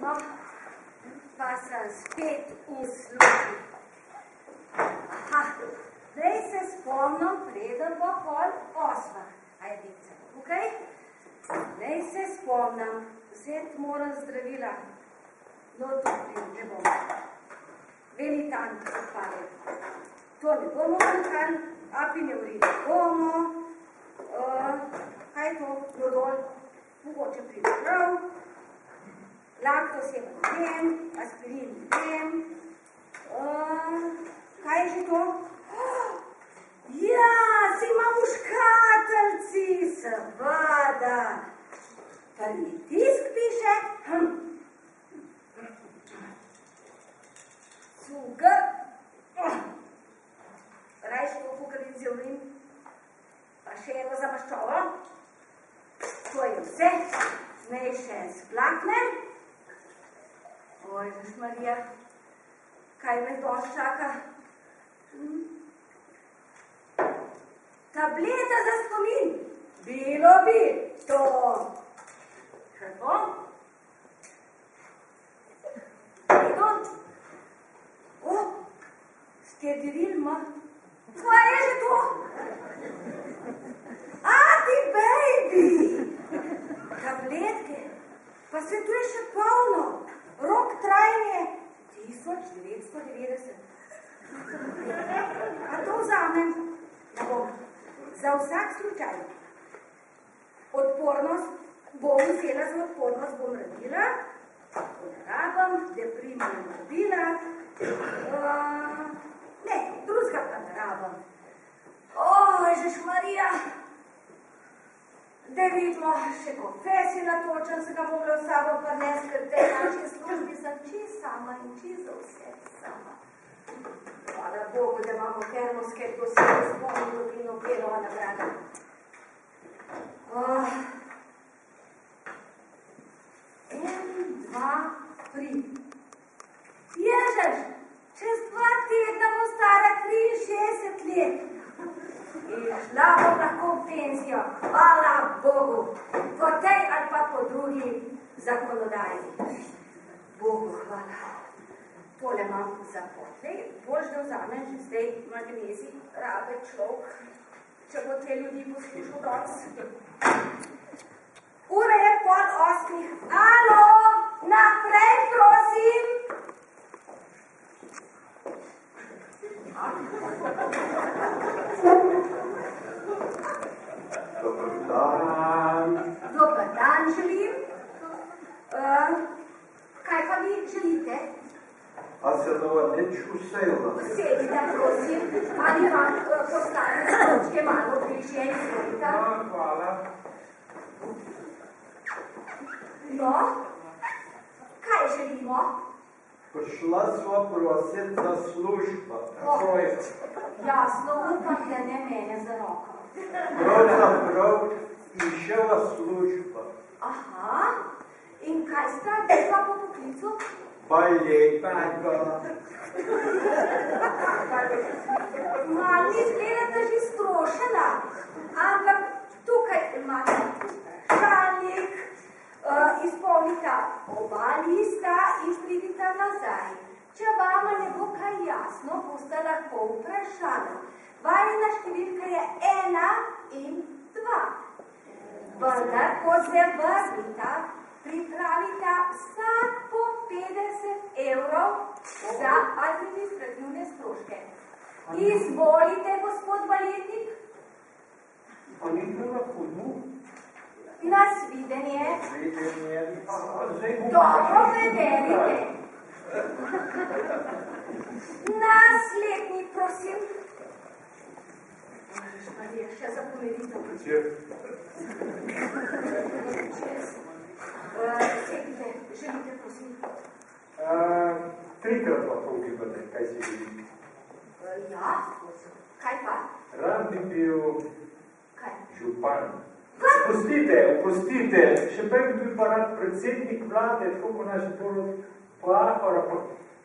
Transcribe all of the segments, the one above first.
No, pa sem spet v službi. Aha, zdaj se spomnim, preden bo 7:30. Ajde, dekce, tukaj. Zdaj se spomnim, vzeti moram zdravila. No, tukaj ne bom. Velitan odpade. To ne bomo velitan, apinevri ne bomo. Kaj je to? Lodol, mogoče pride prav. Laktos je pa vem, aspirin vem. Kaj je že to? Ja, si imam v škatelci, seveda. Kaj mi tisk piše? Cuker. Rajš to pokalinziorin. Pa še eno za maščovo. To je vse. Zdaj še splaknem. Oj, veš, Marija, kaj me dost čaka? Tableta za spomin. Bilo bi to. Kaj to? Edo? O, stjediril ma. Kaj je že to? Anti-baby! Tabletke. Pa se tu je še polno. Rok trajanje 1990. A to vzamem? Ne bom. Za vsak slučaj. Odpornost bom vzela za odpornost, bom radila. Rabam, deprima ne nabila. Ne, drugega pa ne rabam. Oj, žeš Marija. Da vidimo, še konfesij natočen, se ga mogla v sabo prnes, ker te naše službi sem čist sama in čist za vse sama. Hvala Bogu, da imamo termoske, to se ne spomnilo in objelova nagrada. 1, 2, 3. Ježeš, čez 2 tedna bo stara 63 let. In šla bom lahko v penzijo, hvala Bogu, po tej ali pa po drugi zakonodaji. Bogu hvala. Tole imam za potlej, boš da vzamem že zdaj magnezij, rabe človek, če bo te ljudi poslušal danes. Ura je 7:30. Alo, naprej prosim. Dobar dan. Dobar dan želim. Kaj pa vi želite? A se dova neč usejla? Sedite, prosim. Ali vam postavim točke malo bližje in sedite? Hvala. No, kaj želimo? Prišla sva prosit za služba. Tako je. Jasno, upam, da ne mene za roko. Pravzaprav iševa služba. Aha, in kaj sta bila po poklicu? Baletnika. Mal mi izgledate že strošena, ampak tukaj imate šalnik, izpolnita oba lista in pridite nazaj. Če vama ne bo kaj jasno, boste lahko vprašali. Vajina številka je 1 in 2. Vendar, ko se vrnita, pripravita vsak po 50 evrov za administrativne stroške. Izvolite, gospod baletnik. Pa ni bila hudu? Nasvidenje. Svidenje. Dobro preverite. Naslednji, prosim. Marija, še za pomeritev. Sedite, želite, prosim. 3-krat pa pogibate, kaj si želi. Ja, kaj pa? Rad bi bil Kaj? župan. Opustite, še prej bi bil pa rad predsednik vlade, tako ko naš bolj Pahora, pa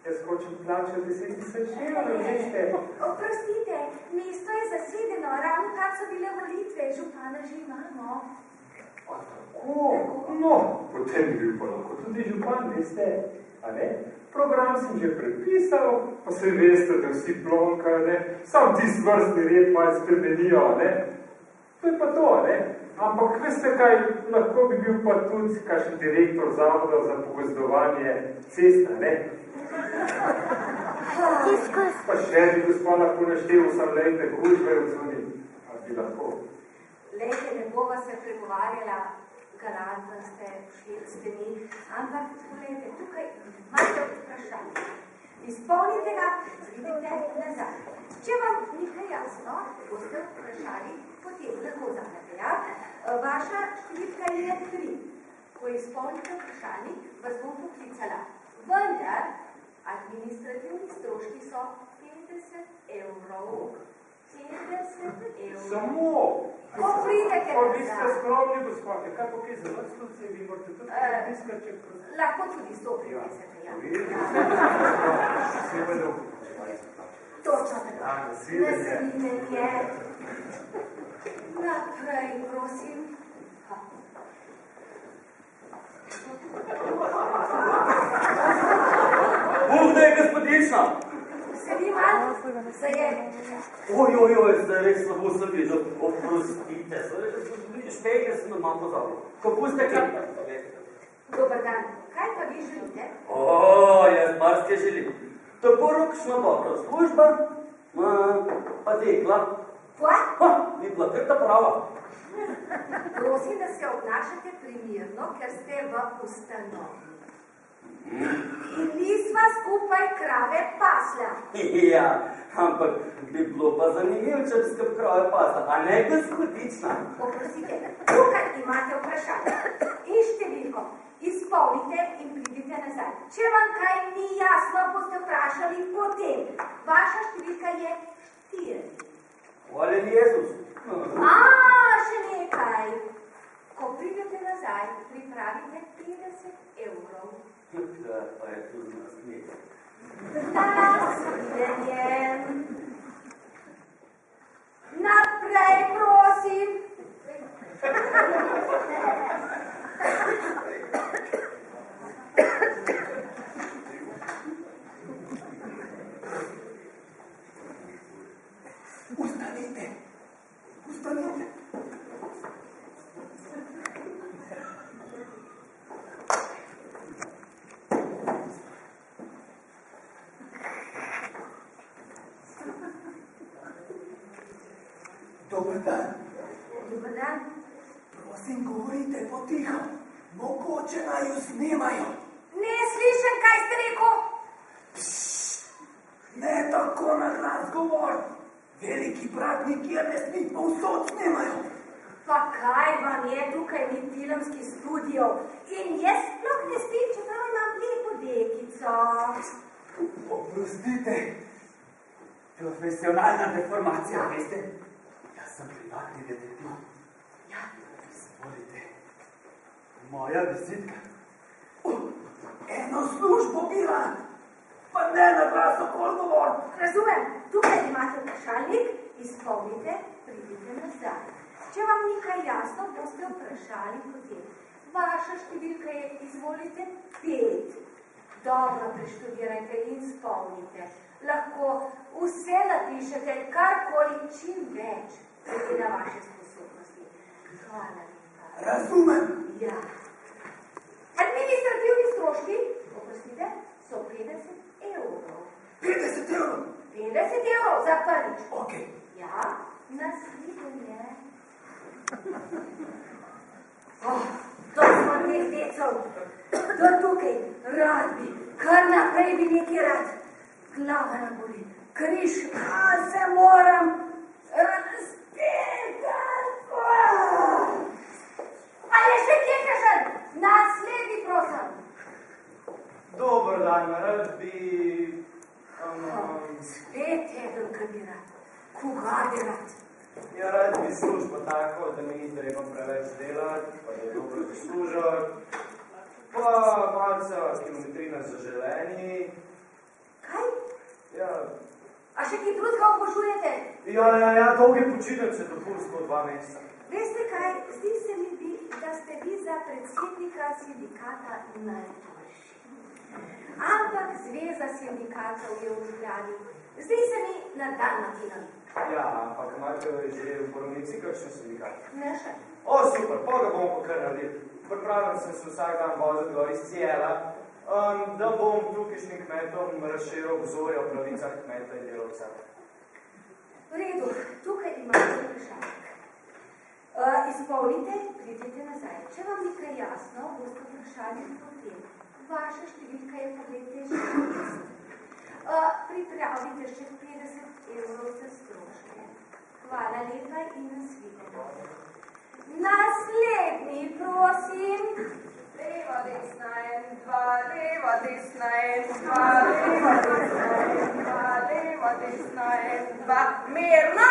jaz hočem plačati 10 000 evrov, veste. Oprostite, mesto je zasedeno, ravno kar so bile volitve, župana že imamo. A tako? No, potem bi bil pa lahko tudi župan, veste, a ne? Program sem že prepisal, pa se veste, da vsi plonkajo, ne? Sam tisti vrstni red malo spremenijo, ne? To je pa to, ne? Ampak veste kaj, lahko bi bil pa tudi kakšen direktor zavoda za pogozdovanje cesta, ne? Pa še bi gospod lahko naštel sam lejte gužbe v zuni, a bi lahko. Lejte, ne bova se pregovarjala, galantno ste mi, ampak poglejte, tukaj imate vprašanje. Izpolnite ga, vidite nazaj. Če vam nekaj jasno, boste vprašali, potem lahko zanete, ja? Vaša številka je 3. Ko izpolnite vprašanje, vas bom poklicala. Vendar, administrativni stroški so 50 evrov. 50 evrov. Samo! Ko pridete pa vi ste skromni, gospode, kaj pa kaj za vas tudi, vi morate tudi priskati, če... Lahko tudi 150, ja. Točno tako. Nasvidenje. Naprej, prosim. Da je gospodična! Sedi malo, se je. Ojojoj, zdaj res slabo sem videl. Oprostite, špejke sem nam malo pozabil. Kako ste kaj? Dobar dan. Kaj pa vi želite? Jaz marske želim. Tako rokšna dobra služba, pa dekla. Kva? Ni bila krta prava. Prosim, da se obnašate primirno, ker ste v ustanovi. In nisva skupaj krave pasla. Ja, ampak bi bilo pa zanimivo, če bi skupaj krave pasla, a ne gospodična. Oprostite, tukaj imate vprašanje. In številko izpolnite in pridite nazaj. Če vam kaj ni jasno, boste vprašali potem. Vaša številka je 4. Hvala Jezus. Še nekaj. Ko pridete nazaj, pripravite 50 evrov. Kaj pa je tu z nas nekaj? Nasvidenje. Naprej, prosim. Ustanite. Ustanite. Dobar dan. Dobar dan. Prosim, govorite potiho. Mogoče naju snimajo. Ne slišim, kaj ste rekel. Ne tako na glas govor. Veliki brat nikjer ne smi, povsod snimajo. Pa kaj vam je, tukaj ni filmski studio. In jaz sploh ne spim, čeprav imam lepo dekico. Oprostite. Profesionalna deformacija, veste? Jaz sem privatni detektiv. Ja. Izvolite. Moja vizitka. Eno službo bi rad. Pa ne na glas okol govor. Razumem, tukaj imate vprašalnik, izpolnite, pridite nazaj. Če vam ni kaj jasno, boste vprašali potem. Vaša številka je, izvolite, 5. Dobro preštudirajte in spolnite. Lahko vse napišete, karkoli čim več, glede na vaše sposobnosti. Hvala lepa. Razumem. Ja. Administrativni stroški, oprostite, so 50 evrov. 50 evrov. 50 evrov za prvič. Ok. Ja, nasvidenje. To smo teh decov. Do tukaj, rad bi, kar naprej bi nekaj rad. Glava nam boli, križ, se moram razpetati. Ali je še kje kakšen? Naslednji, prosim. Dobar dan, rad bi... Spet eden, kar bi rad. Koga bi rad? Ja, rad bi službo tako, da mi ni treba preveč delati, pa da je dobro zaslužek, pa malce kilometrina za želeni. Kaj? Ja. A še ki drugega obožujete? Ja, dolge počitnice dopustno 2 meseca. Veste kaj, zdi se mi bi da ste vi za predsednika sindikata najboljši. Ampak Zveza sindikatov je v Ljubljani. Zdi se mi na dan Martina. Ja, ampak imate že v Borovnici kakšen sindikat? Ne še. O, super, pa ga bomo pa kar naredili. Pripravljam sem se vsak dan voziti gor iz Cijela, da bom tukajšnjim kmetom razširil obzorje o pravicah kmeta in delavca. V redu, tukaj imate vprašanje. Izpolnite, pridite nazaj. Če vam ni kaj jasno, boste vprašali potem. Vaša številka je, pogledajte, 60. Pripravite še 50 evrov za stroške. Hvala lepa in nasvidenje. Naslednji, prosim. Leva, desna, en, dva, leva, desna, en, dva, leva, desna, en, dva, leva, desna, en, dva. Mirno,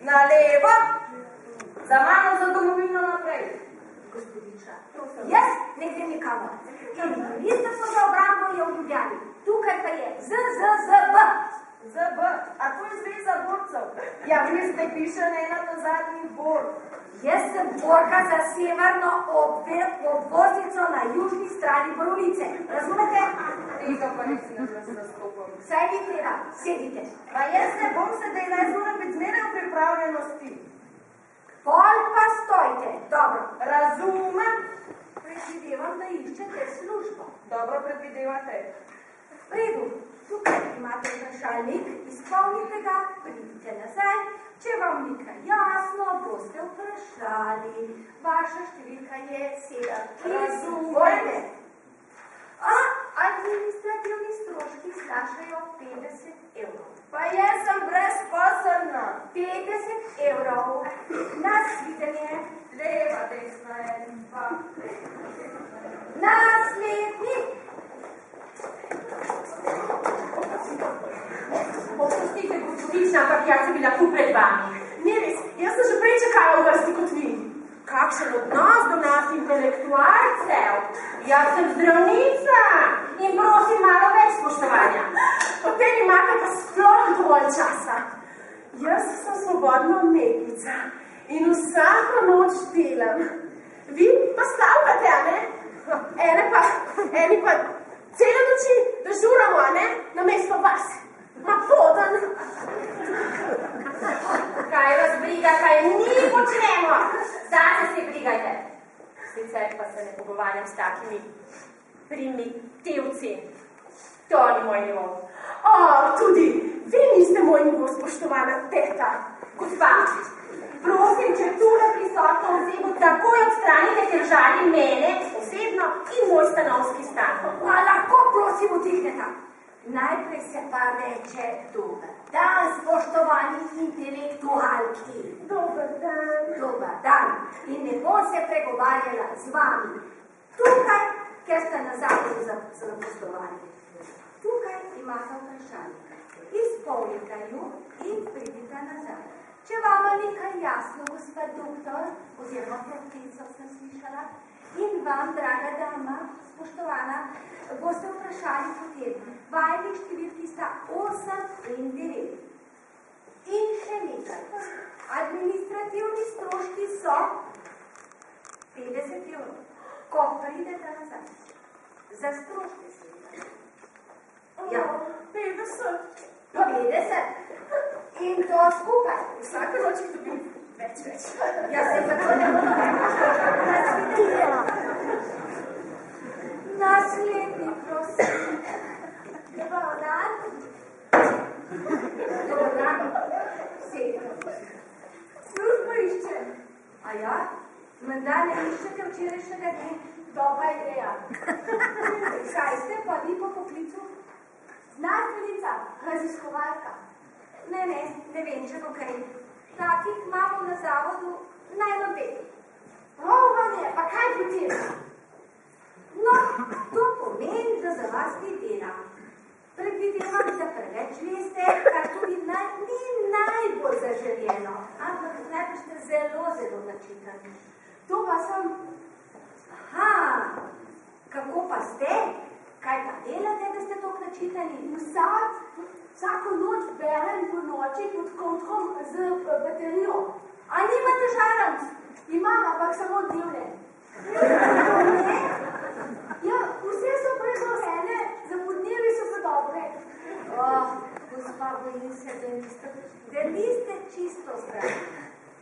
na levo, za mano, za domovino naprej. Gospodiča, jaz ne grem nikamor. In Ministrstvo za obrambo je v Ljubljani. Tukaj pa je ZZZB. ZB, a to je Zveza borcev? Ja, vi ste pišene na zadnji borg. Jaz sem borka za severno obvoznico na južni strani Borovnice. Razumete? Tega pa res ne zastopam. Saj ni treba, sedite. Pa jaz ne bom sedela, jaz moram biti zmeraj v pripravljenosti. Pol pa stojite. Dobro. Razumem. Predvidevam, da iščete službo. Dobro predvidevate. V redu, tukaj imate vprašalnik, izpolnite ga, pridite nazaj. Če vam ni kaj jasno, boste vprašali. Vaša številka je 7. Razumete. Administrativni stroški znašajo 50 evrov. Pa jaz sem brezposelna. 50 evrov. Nasvidenje. Leva, desna, en, dva. Naslednji. Oprostite, gospodična, ampak jaz sem bila tu pred vami. Ne res, jaz sem že prej čakala v vrsti kot vi. Kakšen odnos do nas intelektualcev? Jaz sem zdravnica in prosim malo več spoštovanja. Potem imate pa sploh dovolj časa. Jaz sem svobodna umetnica in vsako noč delam. Vi pa stavkate, a ne? Eni pa cele noči dežuramo, a ne? Namesto vas. Ma podan. Kaj vas briga, kaj mi počnemo? Zase se brigajte. Sicer pa se ne pogovarjam s takimi primitivci. To ni moj nivo. O, tudi vi niste moj nivo, spoštovana teta. Gospa, prosim, če tule prisotno osebo takoj odstranite, ker žali mene osebno in moj stanovski stan. Pa lahko prosim utihneta. Najprej se pa reče dober dan, spoštovani intelektualki. Dober dan. Dober dan. In ne bom se pregovarjala z vami. Tukaj, ker ste na zavodu za zaposlovanje. Tukaj imate vprašanje. Izpolnite ju in pridite nazaj. Če vam ni kaj jasno, gospod doktor, oziroma profesor sem slišala, in vam, draga dama, spoštovana, boste vprašali potem. Vajnih številki sta 8 in 9. In še nekaj. Administrativni stroški so 50 evrov. Ko pridete nazaj. Za stroške seveda. Ja. 50. 50. In to skupaj. Vsake noči dobim več. Ja se pa to ne bodo naslednji, prosim. Dobar dan. Dobar dan. Sedem. Službo iščem. A ja? Menda ne iščete včerajšnjega dne? Dobra ideja. Kaj ste pa vi po poklicu? Znanstvenica, raziskovalka. Ne vem, če bo kaj. Takih imamo na zavodu najmanj 5. Rovanje, pa kaj potem? No, to pomeni, da za vas ni dela. Predvidevam, da preveč veste, kar tudi ni najbolj zaželjeno. Ampak najprej ste zelo načitani. To pa sem... Aha, kako pa ste? Kaj pa delate, da ste toliko načitani? Vsako noč berem po noči pod kontrom z baterijo. A nimate žaranc? Imam, ampak samo divne. Ja, vse so prezorene, za podnevi so pa dobre. Gospa, bojim se, da niste čisto zdravi.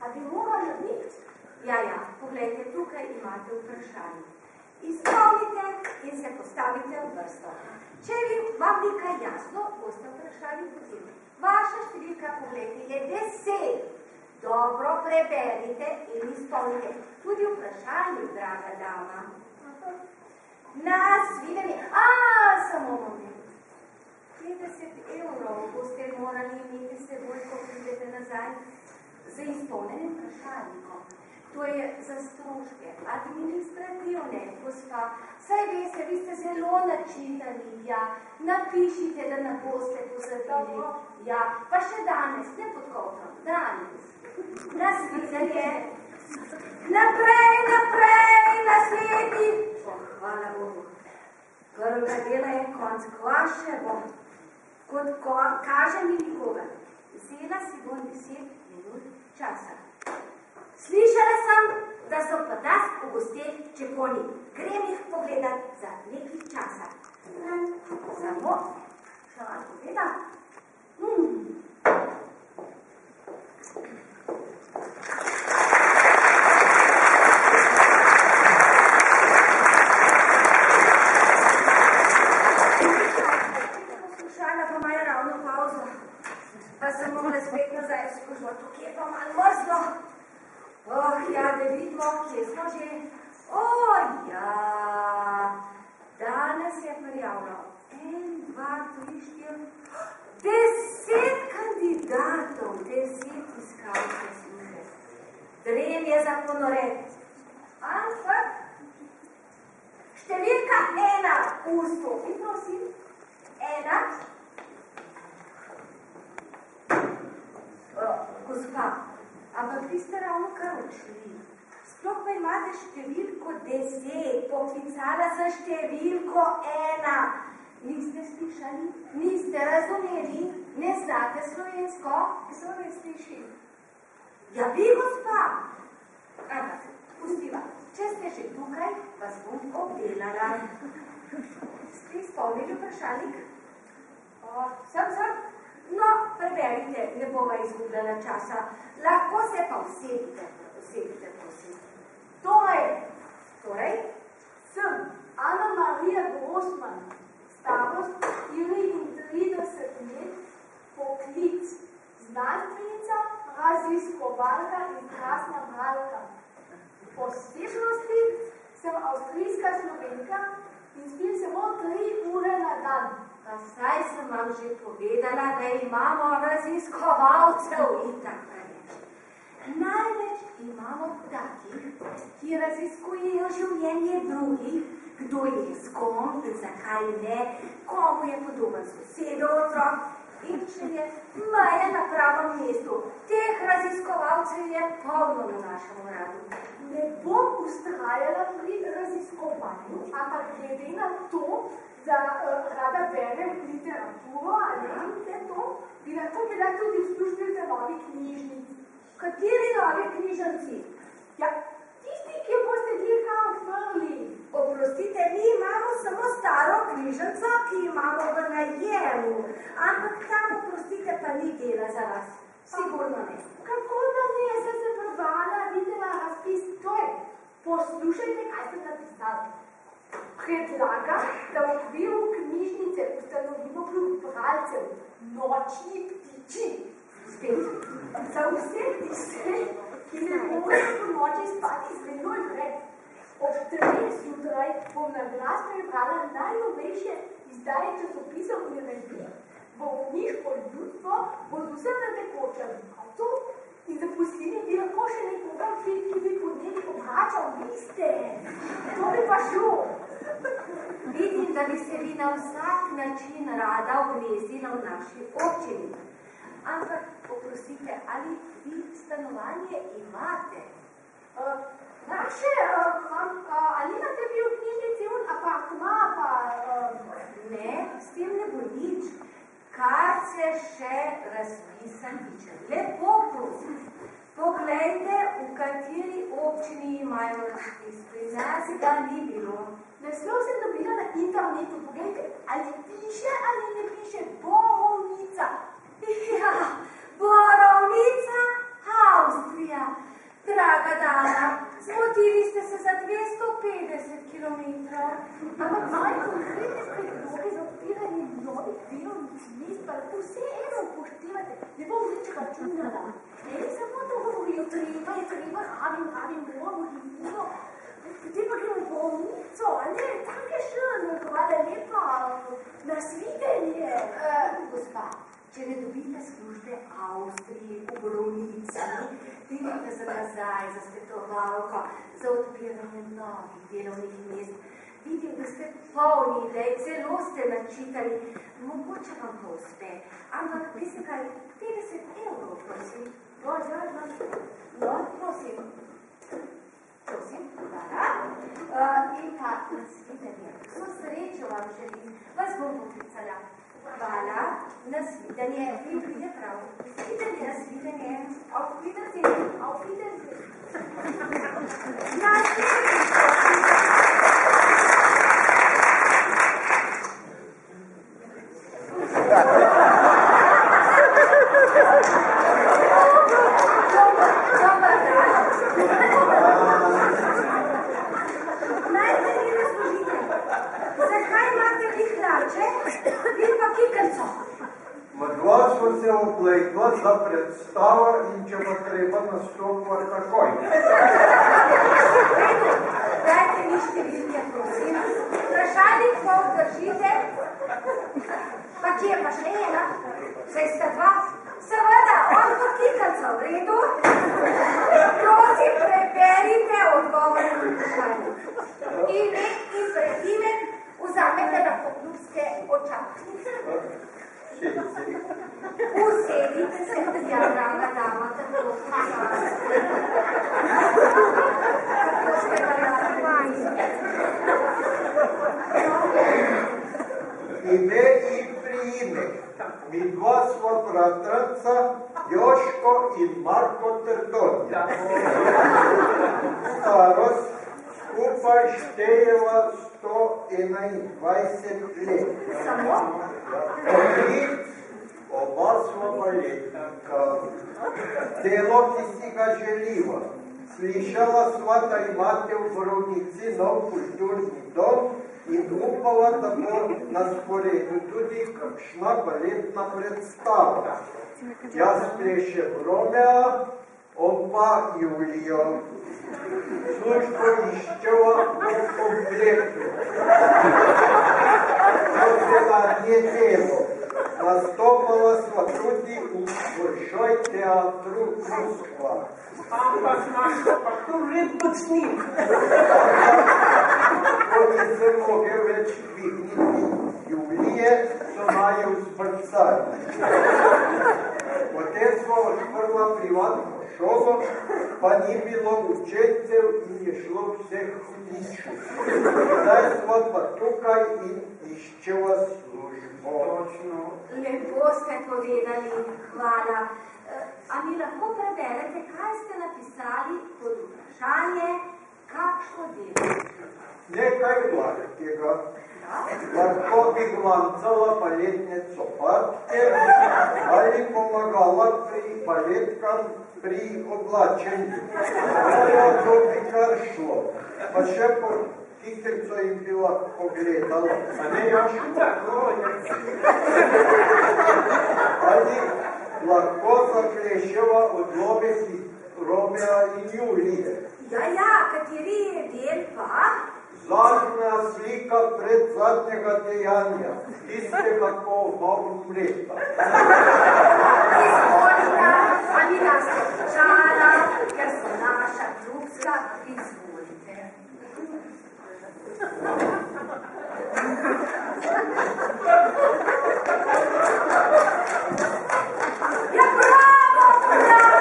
A bi morali biti? Ja, poglejte, tukaj imate vprašanje. Izpolnite in se postavite v vrsto. Če vam ni kaj jasno, boste vprašali potem. Vaša številka, poglejte, je 10. Dobro preberite in izpolnite. Tudi vprašanje, draga dama. Nas vidim je. Samo moment. 50 € boste morali imeti seboj, ko pridete nazaj za izpolnjenim vprašalnikom. To je za stroške, administrativne, gospa. Saj veste, vi ste zelo načitani, ja. Napišite, da ne boste pozabili. Ja, pa še danes, ne pod koprom, danes. Nasvidenje. Naprej, naslednji. Hvala Bogu. Prvega dela je konc, kvaše bo. Kot kaže mi nikoga. Vzela si bom 10 minut časa. Slišala sem, da so pa nas v gosteh čeponi. Grem jih pogledat za nekaj časa. Samo, še vam povedam. Poslušala pa imajo ravno pauzo. Pa sem mogla spet nazaj v službo. Tukaj je pa malo mrzlo. Ja, da vidimo, kje smo že. Danes je prijavno. 1, 2, 3, 4, 10 kandidatov, 10 iskalcev službe. Drem je za ponoret. Ampak, številka 1, vstopi, prosim. 1. Gospa, ampak vi ste ravno kar odšli. Sploh pa imate številko 10, poklicala za številko 1. Niste slišali? Niste razumeli? Ne znate slovensko? Kdo ne sliši? Ja, vi, gospa. Ampak, pustiva, če ste že tukaj, vas bom obdelala. Ste izpolnili vprašalnik? Sem. No, preberite, ne bova izgubljala časa. Lahko se pa usedite, prosim. Torej? Sem Ana Marija Grossman, starost 34 let, poklic, znanstvenica, raziskovalka in krasna bralka. Posebnosti sem avstrijska Slovenka in spim samo 3 ure na dan. Pa saj sem vam že povedala, da imamo raziskovalcev in tako reč. Največ imamo takih, ki raziskujejo življenje drugih, kdo je s kom in zakaj ne, komu je podoben sosedov otrok in če je meje na pravem mestu. Teh raziskovalcev je polno na našem uradu. Ne bom ustrajala pri raziskovanju, ampak glede na to, da rada berem literaturo ali vse to, bi lahko bila tudi v službi za novi knjižnici. Kateri novi knjižnici? Ja, tisti, ki boste dirka odprli. Oprostite, mi imamo samo staro knjižnico, ki imamo v najemu, ampak tam, oprostite, pa ni dela za vas. Sigurno ne. Kako da ne, sem se prebrala, videla razpis, poslušajte, kaj ste napisali. Predlaga, da v okviru knjižnice ustanovimo klub bralcev Nočni ptiči. Spet. Za vse tiste, ki ne morejo po noči spati z menoj vred. Ob 3 zjutraj bom na glas prebrala najnovejše izdaje časopisov in revij. Bolniško ljudstvo bo z vsem na tekočem avtu in zaposlili bi lahko še nekoga, ki bi podneli obračal liste. To bi pa šlo. Vidim, da bi se vi na vsak način rada vmestila v naši občini. Ampak, poprosite, ali vi stanovanje imate? Naše, ali imate vi v knjižnici apartma, pa... Ne, s tem ne bo nič. Kar se še razpisan tiče. Lepo prosim. Poglejte, v kateri občini imajo razpis. Pri nas ga ni bilo. Naslov sem dobila na internetu. Poglejte, ali piše ali ne piše Borovnica. Ja, Borovnica, Avstrija. Draga dama, zmotili ste se za 250 kilometrov. Ampak moje konkretne predloge za odpiranje novih delovnih mest pa lahko vseeno upoštevate. Ne bom nič računala. Eni samo to govorijo, treba, rabim, moramo, hitno. Potem pa gremo v bolnico, a ne, take šen, hvala lepa, nasvidenje. Gospa, če ne dobite službe Avstriji v Borovnici, pridite se nazaj za svetovalko, za odpiranje novih delovnih mest. Vidim, da ste polni idej, celo ste načitali. Mogoče vam to uspe, ampak veste kaj, 50 evrov, prosim. No, prosim. Prosim, hvala. In pa nasvidenje. Vso srečo vam želim, vas bom poklicala. Hvala, nasvidenje, vi pride prav. Nasvidenje. Auf Wiedersehen. Madlo se oblekla za predstavo in če bo treba nastopila takoj. Dajte mi številke, prosim. Vprašalnik pol držite. Pa kje pa še ena? Saj sta dva. Seveda, on pa kikalca v redu. Prosim, preberite odgovor na vprašanje. Ime in predimek vzamete na pokljuske očaknice. Usedite se, ja, draga dama, tako ste Ime in priimek. Midva sva bratranca Joško in Marko Trdonja. Starost skupaj štejeva 121 let. Oba smo baletnika. Delo, ki si ga želiva. Slišala sva, da imate v Borovnici nov kulturni dom in upala, da bo na sporedu tudi kakšna baletna predstava. Jaz plešem Romea, on pa Julijo. Službo iščeva v kompletu. Oddelanje delo. Nastopala sva tudi v Bolšoj teatru Moskva. Ampak Maško, pa to red počnim. Ko nisem mogel več dvigniti Julije, so naju zbrcali. Potem smo odprla privatno šolo, pa ni bilo učencev in je šlo vseh hudiču. Zdaj smo pa tukaj in iščeva službo. Lepo ste povedali, hvala. A mi lahko preberete, kaj ste napisali pod vprašanje, kakšno delo? Nekaj lahkega. Lahko bi glancala baletne copatke ali pomagala pri baletkam pri oblačenju. To bi kar šlo. Pa še po kikelco jim bi lahko gledala. A ne, Joško, tako, Ali lahko zakleševa odlomek Romea in Julije. Ja, kateri je del pa? Zadnja slika pred zadnjega dejanja, tistega, ko oba umreta. Izvolite, ali nas občala, ker so naša ljubska, izvolite. Ja, bravo, bravo!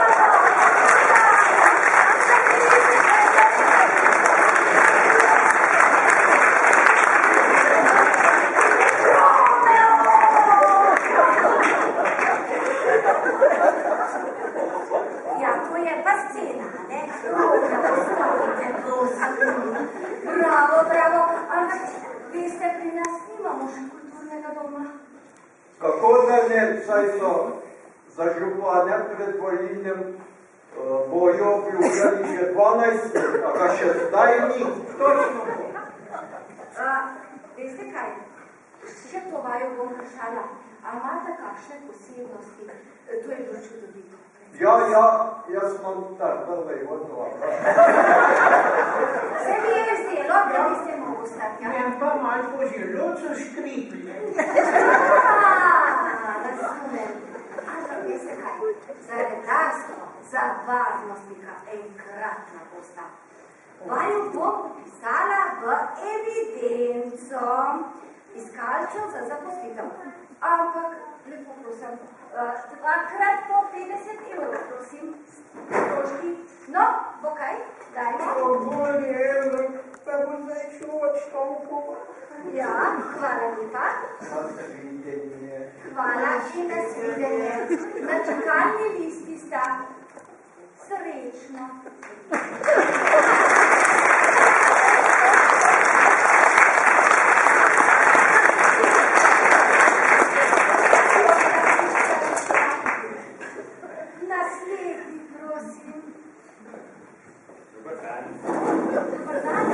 Ja, to je pa ne, saj so za županja pred volilnem bojo obljubljali že 12 let, a ga še zdaj ni. Točno. Veste kaj? Še to vaju bom vprašala. A imate kakšne posebnosti? To je bilo čudovito. Ja, jaz imam prve vodnova. Se mi je zdelo, da niste mogo stati, ja? Ja, pa malo po želucu škriplje. Razumem. Ampak veste kaj? Za redarstvo, za varnostnika enkratna bosta. Vaju bom pisala v evidenco iskalcev za zaposlitev. Ampak, lepo prosim, 2x po 50 evrov, prosim, stroški. No, bo kaj? Dajmo. Bolje, pa bo zdaj šlo odštovko. Ja, hvala lepa. Nasvidenje. Hvala in nasvidenje. Na čakalni listi sta. Srečno. Naslednji, prosim. Dobar dan. Dobar dan.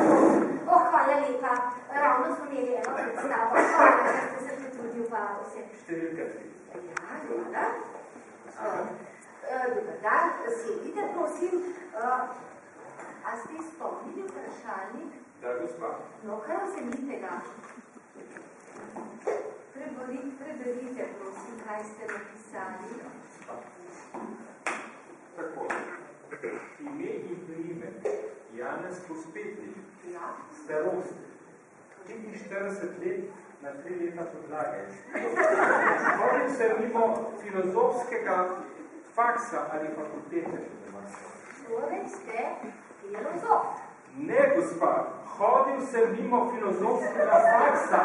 O, hvala lepa. Ravno smo imeli eno predstavo. Hvala, da ste se potrudil, pa vse. Številka 3. Ja, hvala. Dobar dan, sedite, prosim. A ste izpolnili vprašalnik? Da, gospa. No, kaj vzemite ga? Preberite, prosim, kaj ste napisali. Tako. Ime in priimek. Janez Pospetnik. Ja. Starost. 45 let na 3 leta podlage. Hodil se mimo filozofskega faksa ali fakultete. Torej ste filozof. Ne, gospa. Hodil se mimo filozofskega faksa.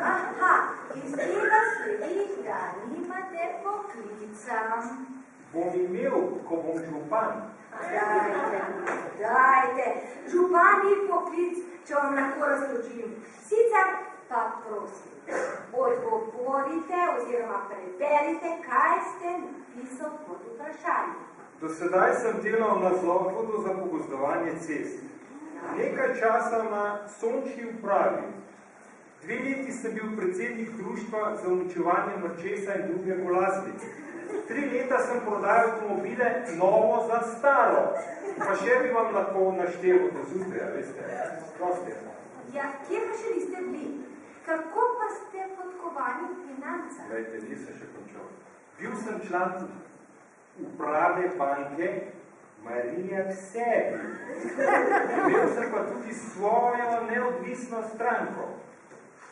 Aha, iz tega sledi, da nimate poklica. Bom imel, ko bom župan. Dajte. Župan ni poklic, če vam lahko razložim. Sicer pa prosim, odgovorite oziroma preberite, kaj ste napisal pod vprašanjem. Do sedaj sem delal na Zavodu za pogozdovanje cest. Nekaj časa na Sončji upravi. 2 leti sem bil predsednik društva za uničevanje mrčesa in druge golasti. 3 leta sem prodajal avtomobile novo za staro. Pa še bi vam lahko naštel od zjutraj, veste. Proste. Ja, kje pa še niste bili? Kako pa ste podkovani v financah? Glejte, nisem še končal. Bil sem član uprave banke Marija v sebi. Imel sem pa tudi svojo neodvisno stranko.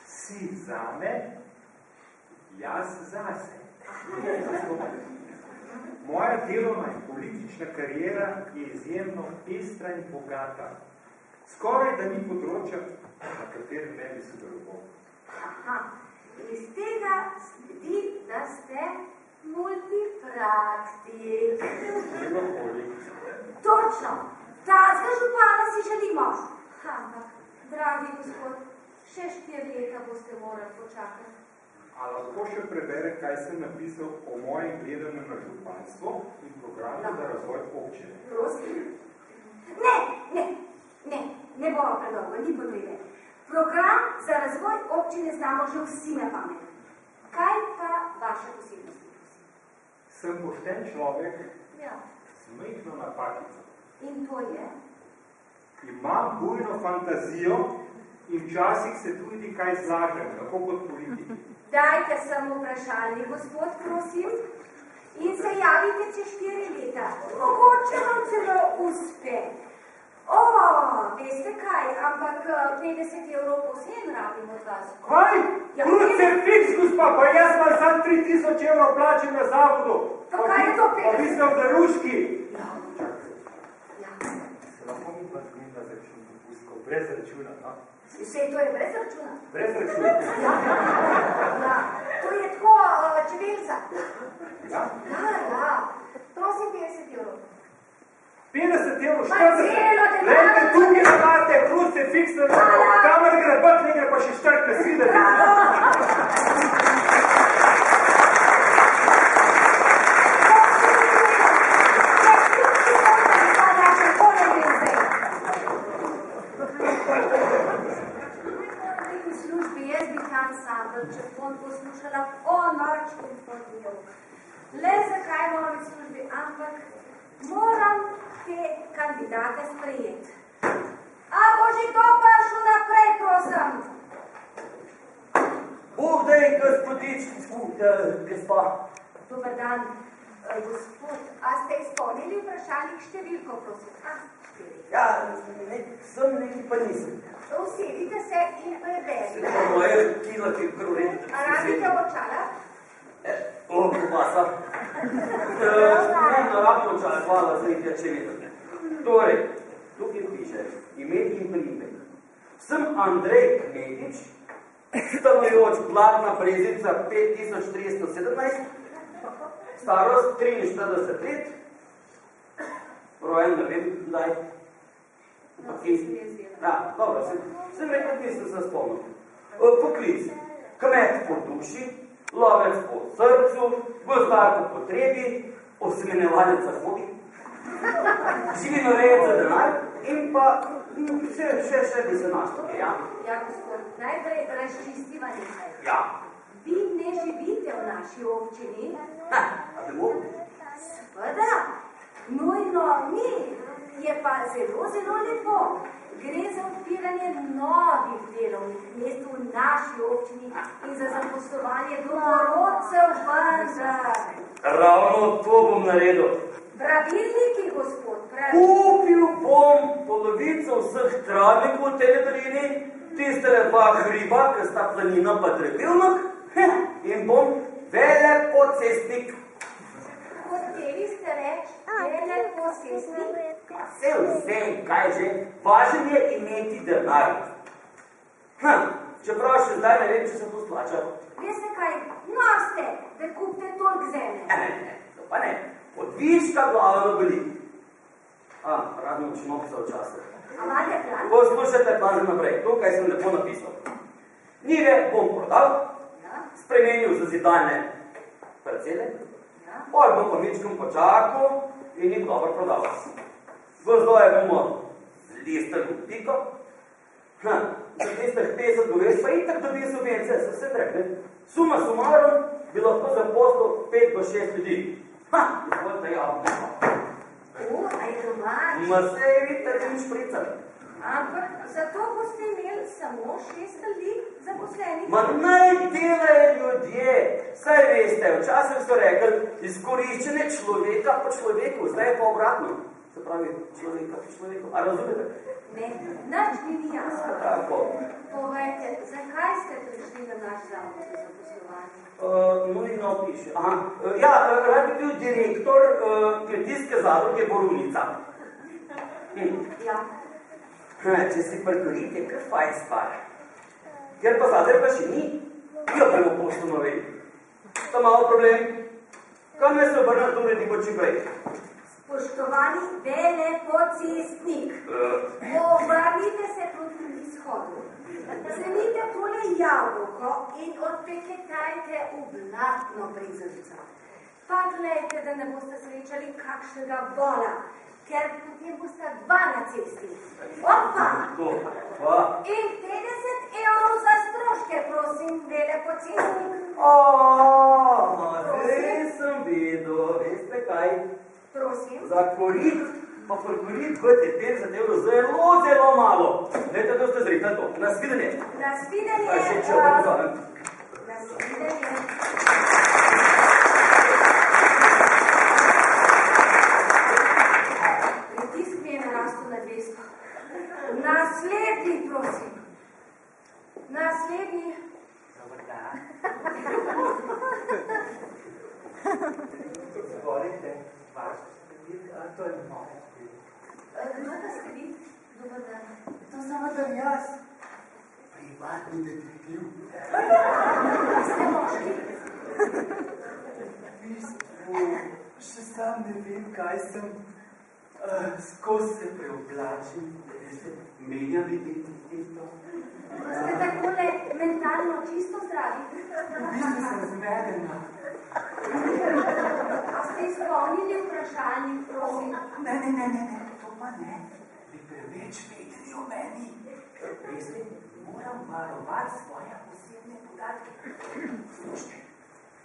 Si zame, jaz zase. Moja delovna in politična kariera je izjemno pestra in bogata. Skoraj da ni področja, na katerem ne bi sodeloval. Aha, iz tega sledi, da ste multipraktik. Točno, tazga župana si želimo. Ampak, dragi gospod, še 4 leta boste morali počakati. A lahko še prebere, kaj sem napisal o mojem gledanju na županstvo in programu za razvoj občine. Prosim. Ne bomo predolgo, ni potrebe. Program za razvoj občine znamo že vsi na pamet. Kaj pa vaše posebnosti? Sem pošten človek, Ja. z majhno napakico. In to je? Imam bujno fantazijo in včasih se tudi kaj zlažem, tako kot politiki. Dajte samo vprašalnik, gospod, prosim, in se javite čez 4 leta. Mogoče vam celo uspe. Veste kaj, ampak 50 evrov posebno rabim od vas. Kaj? Ja, Krucifiks, gospa, pa jaz imam sam 3000 evrov plačem na zavodu. Pa kaj je to 50? Pa vi ste obdaruški. Ja. Se lahko mi pa zgodila za račun dopustkov, brez računa, no? Vse to je brez računa? Brez računa. Ja. To je tako čebelca. Ja? Ja. Prosim 50 evrov. 50 evrov, Ma 40. celo denar. Lejte, tukaj imate krucifiks, kamer gre bat, ne gre pa še štrt, ne svideti. če bom poslušala o noč in po dnevu. Le zakaj moram v službi, ampak moram te kandidate sprejeti. A bo že to prišlo naprej, prosim? Bogdaj, gospodič, gospa. Dobar dan, gospod. A ste izpolnili vprašalnik številko, prosim? Ja, sem neki pa nisem. Usedite se in preberite. Moje kila ti krvim. A rabite očala? Kopasa. Ne, rabim očala, hvala za nekaj, če vidite. Torej, tukaj piše, ime in priimek. Sem Andrej Kmetič, stanujoč Blatna Brezica 5317, starost 43 let, rojen, ne vem, kdaj. Ja, dobro, sem rekel, nisem se spomnil. Poklic, kmet po duši, lovec po srcu, gozdar po potrebi, osemenjevalec za hobi, živinorejec za denar in pa še bi se našlo, ja? Ja, gospod, najprej razčistiva nekaj. Ja. Vi ne živite v naši občini? A bi mogli? Seveda, nujno ni, je pa zelo, zelo lepo. Gre za odpiranje novih delovnih mest v naši občini in za zaposlovanje domorodcev vendar. Ravno to bom naredil. Pravilniki, gospod, pravilniki. Kupil bom polovico vseh travnikov v tej dolini, tistele dva hriba, ki sta planina pa drevilnik, in bom velepocestnik. Hoteli ste reči velepocestnik? Vse, kaj že, važen je imeti denar. Čeprav še zdaj ne vem, če sem posplačal. Veste kaj, noste, da kupite toliko zemlje. Ne, to pa ne. Od viška glava na boli. Radno učinokca včasih. A imate plan? Poslušajte plan naprej, tukaj sem lepo napisal. Njive bom prodal, spremenil za zidane parcele, pol bom pa mičkom počakal in jih dobro prodal. Gozdoje bomo listali v piko, za tistih 50 goves pa itak dobi subvencije, so vse trekne. Suma sumarum bi lahko zaposlil 5 do 6 ljudi. Izvolite javno. A je domač. Ma sej vidite, da mi špricali. Ampak zato boste imeli samo 6 ljudi zaposlenih. Ma naj delajo ljudje. Saj veste, včasih so rekli, izkoriščenje človeka po človeku, zdaj je pa obratno. Se pravi, človeka po človeku. A razumete? Ne, nič mi ni jasno. Tako. Povejte, zakaj ste prišli na naš zavod za zaposlovanje? Nujno piše. Ja, rad bi bil direktor kmetijske zadruge Borovnica. Ja. Če si prigorite, kar fajn stvar. Ker pa zadruga še ni, jo bomo postanovili. To malo problem. Kam ne se obrnati, to uredimo čim prej? Spoštovani velepocestnik, obrnite se proti izhodu. Vzemite tole jabolko in odpeketajte v Blatno Brezico. Pa gledajte, da ne boste srečali kakšnega vola, ker potem boste 2 na cesti. Opa! In 50 evrov za stroške, prosim, velepocestnik. Zdaj sem videl, veste kaj? Prosim. Za korit, pa prekorit, kot je 50 evrov, zelo, zelo malo. Dajte, da ste zrihali to. Nasvidenje. Nasvidenje. A še če obrazovem. Nasvidenje. Pritisk mi je narastel na 200. Naslednji, prosim. Naslednji. Dobar dan. Zvolite, vaš številka, to je moja številka. Kdo pa ste vi? Dobar dan. To samo da jaz. Privatni detektiv. Ste moški? V bistvu, še sam ne vem, kaj sem. Skozi se preoblačim, menjam identiteto. Ste takole mentalno čisto zdravi? V bistvu sem zmedena. A ste izpolnili vprašalnik, prosim? Ne, to pa ne. Bi preveč vedeli o meni. Veste, moram varovati svoje osebne podatke. Slušajte,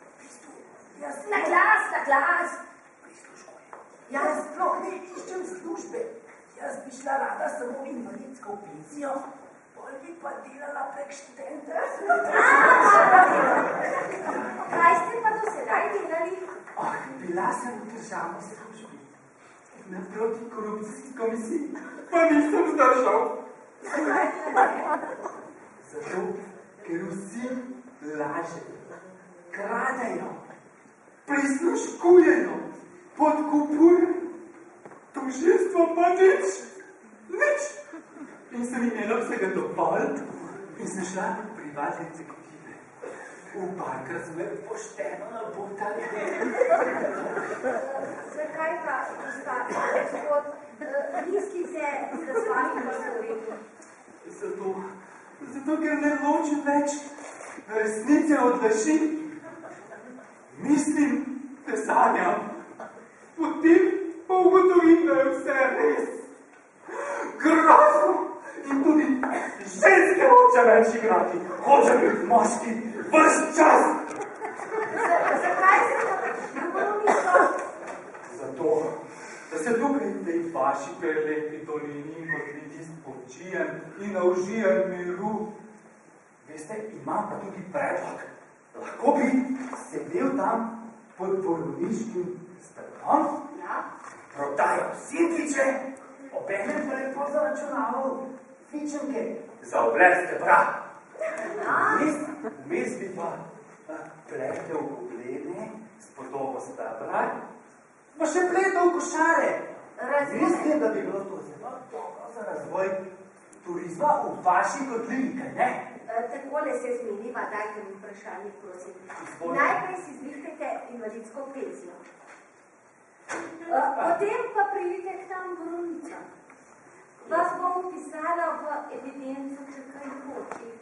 v bistvu, jaz... Na glas! Prisluško je. Jaz sploh ne iščem službe. Jaz bi šla rada samo v invalidsko penzijo, bolj bi pa delala prek študenta. Kaj ste pa do sedaj delali? Bila sem v državni službi, na protikorupcijski komisiji, pa nisem zdržal. Zato, ker vsi lažejo, kradejo, prisluškujejo, podkupujejo, tožilstvo pa nič. In sem imela vsega dovolj in sem šla v privatne detektive. Ker so me pošteno nabotali. Zakaj pa, gospod, mislite, da z vami razgovorili? Zato, ker ne ločim več resnice od laži. Mislim, da sanjam. Potem pa ugotovim, da je vse res. Grozno. In tudi ženske hoče več igrati. Hoče biti moški ves čas. Zakaj se to prišlo? Zato, da se tukaj v tej vaši prelepi dolini kot ljudi spočijem in naužijem miru. Veste, imam pa tudi predlog. Lahko bi sedel tam pod borovniškim stolom, prodajal sendviče, obenem pa lepo zaračunaval fičenke za oblek stebra. Vmes bi pa pletel poglede s podobo stebra, pa še pletel košare. Mislim, da bi bilo to zelo dobro za razvoj turizma v vaši kotlini, kaj ne? Takole se zmeniva, dajte mi vprašanje, prosim. Najprej si zvihtajte invalidsko penzijo. Potem pa pridite k tam borovnicam. Vas bom upisala v evidenco čakajočih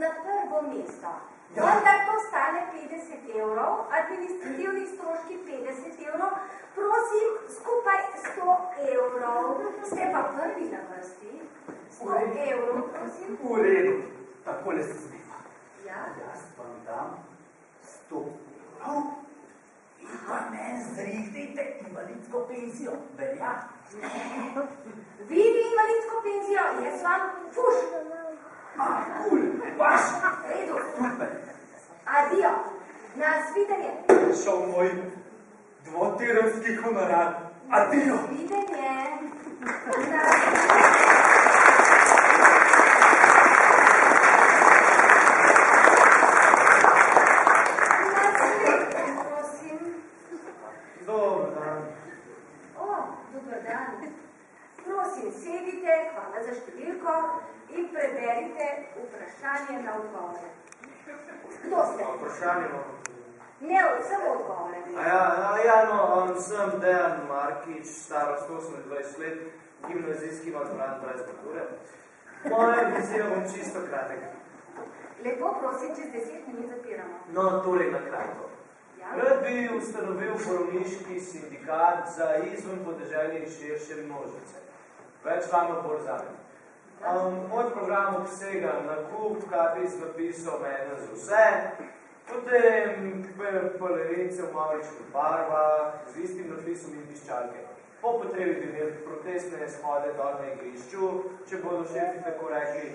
na prvo mesto. Vendar to stane 50 evrov, administrativni stroški 50 evrov, prosim, skupaj 100 evrov. Ste pa prvi na vrsti. 100 evrov, prosim. V redu, takole se zmeva. Ja? Jaz vam dam 100 evrov in pa meni zrihtejte invalidsko penzijo. Velja? Vi bi invalidsko penzijo, jaz vam fuš. Kul, vaš. Redu. Super. Adijo. Nasvidenje. Šel moj dvotedenski honorar. Adijo. Nasvidenje. Prosim. Dobar dan. Dobar dan. Prosim, sedite, hvala za številko in preberite vprašanje na odgovore. Kdo ste? Vprašanje imamo. Ne, samo odgovore. Sem Dejan Markič, starost 28 let, gimnazijski maturant brez mature. Moja vizija bom čisto kratek. Lepo prosim, čez 10 minut zapiramo. No, torej na kratko. Rad bi ustanovil borovniški sindikat za izven podeželje in širše množice. Več vama bolj zame. Moj program obsega nakup kartic z napisom ena za vse, potem balerince v mavričnih barvah, z istim napisom in piščalke. Po potrebi bi imeli protestne shode dol na igrišču, če bodo šefi tako rekli,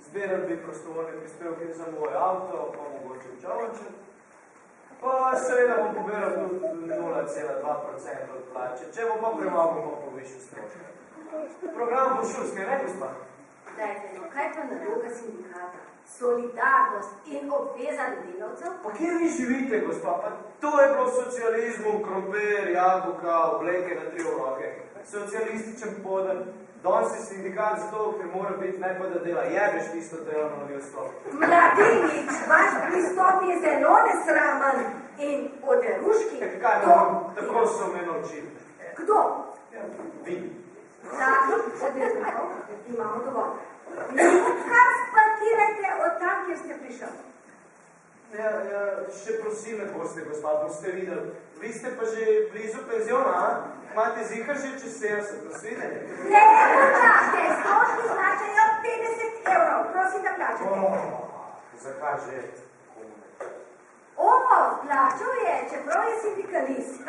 zbirali bi prostovoljne prispevke za moj avto, pa mogoče v čovnček. Pa seveda bom poberal tudi 0,2% od plače, če bo pa premalo, bom pa povišil stroške. Program bo šulski, ne gospa? Dajte, no, kaj pa naloga sindikata? Solidarnost in obveza do delavcev? Pa kje vi živite, gospa? Pa to je bilo v socializmu, krompir, jabolka, obleke na 3 roke. Socialističen poden. Danes je sindikat zato, ker mora biti ne pa da dela. Jebeš tisto delovno ljudstvo. Mladinič, vaš pristop je zelo nesramen in oderuški. Kaj ne bom, tako so me naučili. Kdo? Vi. Takih oderukov imamo dovolj. Kar spakirajte od tam, kjer ste prišel. Še prosim ne boste, gospa, boste videli. Vi ste pa že blizu penziona, a? Imate zihar že čez 70, nasvidenje. Ne, počakajte, stroški značajo 50 €. Prosim, da plačate. Zakaj že? Plačal je, čeprav je sindikalist.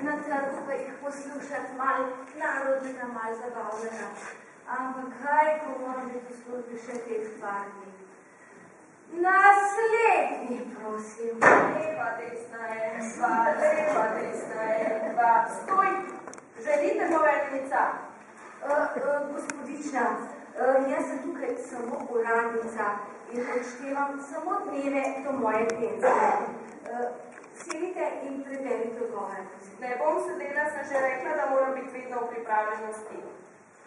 Na trgu pa jih poslušati malo narodnega, malo zabavnega. Ampak kaj, ko moram biti v službi še teh par dni? Naslednji, prosim. Leva, desna, enva. Stoj! Želite povednica? Gospodična, jaz sem tukaj samo uradnica in odštevam samo dneve do moje penzije. Sedite in preberite odgovore. Ne bom sedela, sem že rekla, da moram biti vedno v pripravljenosti.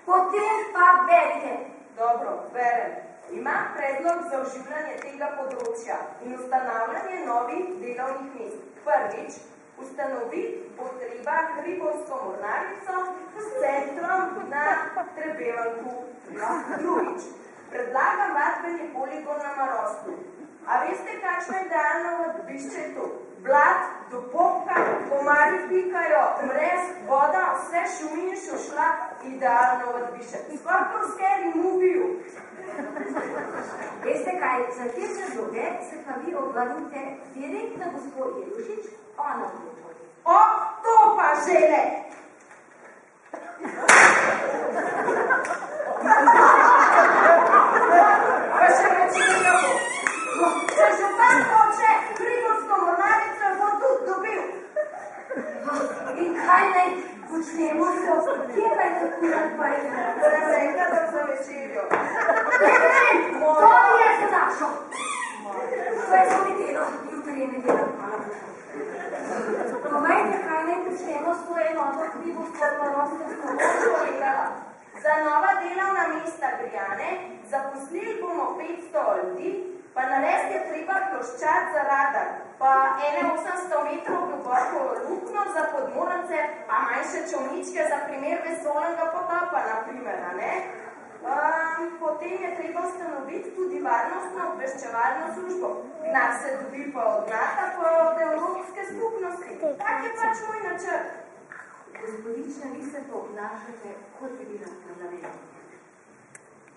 Potem pa berite. Dobro, berem. Ima predlog za oživljanje tega področja in ustanavljanje novih delovnih mest. Prvič, ustanoviti potreba Hribovsko mornarico s centrom na Trebevanku. Drugič, predlagam vadbeni poligon na Marostu. A veste, kakšno idealno vadbišče je to? Blat do popka, komarji pikajo, mrez, voda, vse šumi in šušla, idealno vadbišče. Skoraj v scary movie-ju. Veste kaj, za te predloge se pa vi obrnite direktno gospod Jelušič, ona bo odgovori. O, to pa žele! Pa še večerja bo. Če župan hoče, Hribovsko mornarico bo tudi dobil. In kaj naj počnemo so? Kje naj tako napajte? Razrekla sem za večerjo. To mi je za našo. To je to nedelo, jutri je nedelo. Hvala Božo. Povejte, kaj naj počnemo s to enoto Hribovsko mornarico? Za nova delovna mesta Grijane zaposlili bomo 500 ljudi, pa narediti je treba ploščat za radar, pa 800 metrov globoko luknjo za podmornice, pa manjše čovničke za primer vesoljnega potopa, na primer, ne? Potem je treba ustanoviti tudi varnostno obveščevalno službo. Gnar se dobi pa od NATO, pa od Evropske skupnosti. Tak je pač moj načrt. Gospodična, vi se to obnašate, kot bi bila v parlamentu.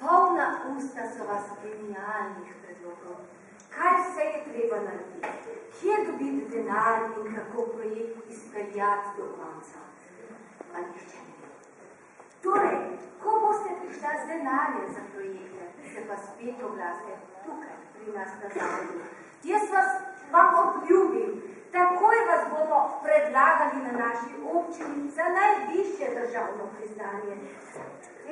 Polna usta so vas genialnih predlogov. Kaj vse je treba narediti? Kje dobiti denar in kako projekt izpeljati do konca? Pa nihče ne ve. Torej, ko boste prišla z denarjem za projekte, se pa spet oglaste tukaj, pri nas na zavodu. Jaz vam obljubim, takoj vas bomo predlagali na naši občini za najvišje državno priznanje.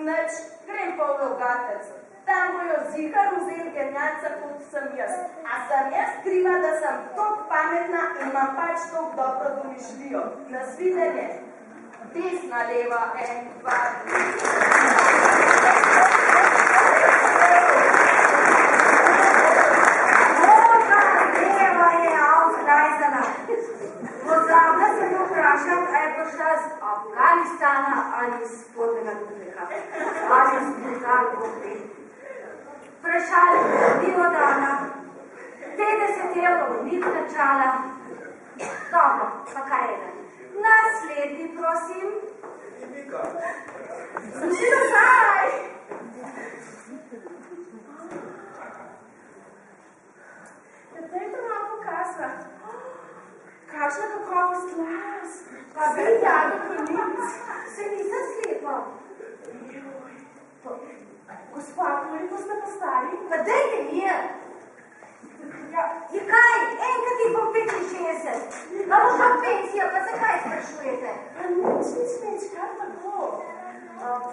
Neč, grem pa v Logatec. Tam bojo zihar vzeli genjalca, kot sem jaz. A sem jaz kriva, da sem toliko pametna in imam pač toliko dobro domišljijo. Nasvidenje. Desna, leva, 1, 2, 3. Leva je avtlajzana. Pozabila sem vprašati, a je prišla z Afganistana ali iz spodnega Dubnika. Ali iz Bulgarije. Vprašali, bilo dana. 50 € ni plačala. Dobro, pa kaj je da? Naslednji, prosim. Sluši nazaj! Dajte malo pokazati. Kakšna kakovost las? Pa bi jado konic. Se nisem slepa. Gospa, koliko ste pa stari? Pa dajte mir. Je kaj? Enkrat jih bom 65. Pa bo šla pensijo, pa zakaj sprašujete? Pa nič, kar tako.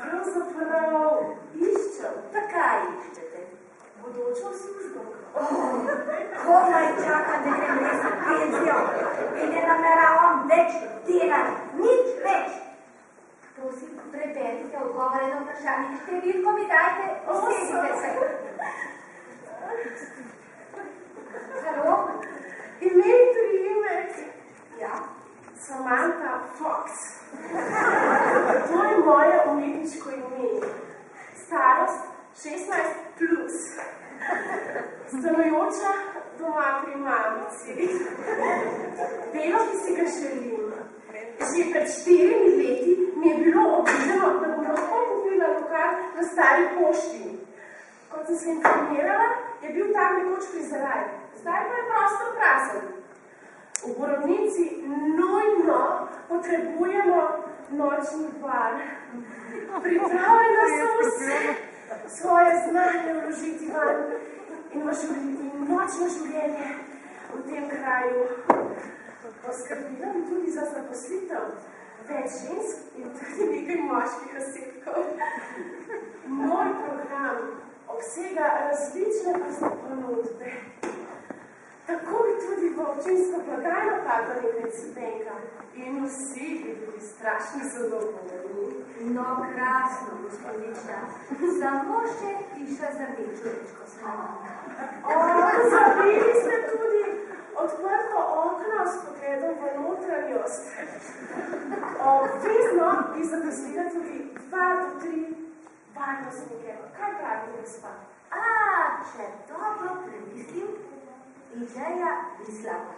Pravzaprav iščem. Pa kaj iščete? Bodočo službo. Komaj čakam, da grem res v pensijo in ne nameravam več delati. Nič več. Prosim, preberite odgovore na vprašanje. Številko mi dajte, usedite se. Halo? Ime in priimek. Mojci. Delo, ki si ga želim. Že pred 4 leti mi je bilo obljubljeno, da bom lahko kupila lokal na Stari pošti. Kot sem se informirala, je bil tam nekoč prizaraj. Zdaj pa je prosto prazen. V Borovnici nujno potrebujemo nočni bar. Pripravljena sem vse svoje znanje vložiti van in nočno življenje v tem kraju. Poskrbila bi tudi za zaposlitev več žensk in tudi nekaj moških osebkov. Moj program obsega različne ponudbe. Tako bi tudi v občinsko blagajno padla nekaj cemenka in vsi bi bili strašno zadovoljni. No, krasno, gospodična. Samo še hiša za večurečko slava. Zabili ste tudi odprto okno s pogledom v notranjost. Obvezno bi zaposlila tudi 2 do 3 varnostnike. Kaj pravite, gospa? Če dobro premislim, ideja bi slaba.